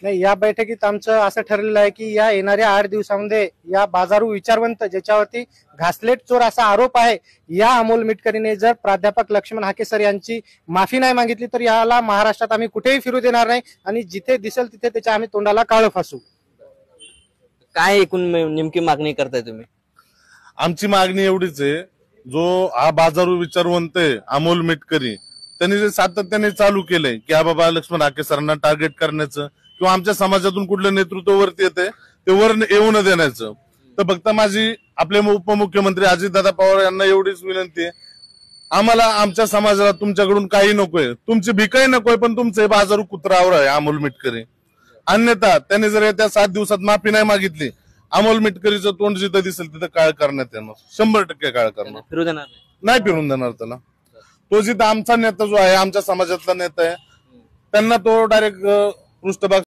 नाही, या बैठकीत आमचं असं ठरलेलं आहे की या येणाऱ्या 8 दिवसांमध्ये या बाजारू विचारवंत ज्याच्यावरती घासलेट चोर असा आरोप आहे, या अमोल मिटकरीने जर प्राध्यापक लक्ष्मण हाकेसर यांची माफी नाही मागितली तर याला महाराष्ट्रात आम्ही कुठेही फिरू देणार नाही आणि जिथे दिसेल तिथे त्याच्या आम्ही तोंडाला काळं फासू. काय एकूण नेमकी मागणी करताय तुम्ही? आमची मागणी एवढीच आहे, जो हा बाजारू विचारवंत आहे अमोल मिटकरी, त्यांनी जे सातत्याने चालू केलंय की हा बाबा लक्ष्मण हाकेसरांना टार्गेट करण्याचं किंवा आमच्या समाजातून कुठलं नेतृत्व वरती येते ते वर येऊ न देण्याचं, तर फक्त माझी आपले उपमुख्यमंत्री अजितदादा पवार यांना एवढीच विनंती आहे, आम्हाला आमच्या समाजाला तुमच्याकडून काही नकोय, तुमची भिकाही नकोय, पण तुमचे बाजारू कुत्रावर आहे अमोल मिटकरी. अन्यथा त्यांनी जर येत्या 7 दिवसात माफी नाही मागितली, अमोल मिटकरीचं तोंड जिथं दिसेल तिथं काळ करण्यात येणार, 100% काळ करणार, फिरू देणार नाही फिरून देणार त्याला. तो जिथं आमचा नेता जो आहे, आमच्या समाजातला नेता आहे, त्यांना तो डायरेक्ट पृष्ठभाग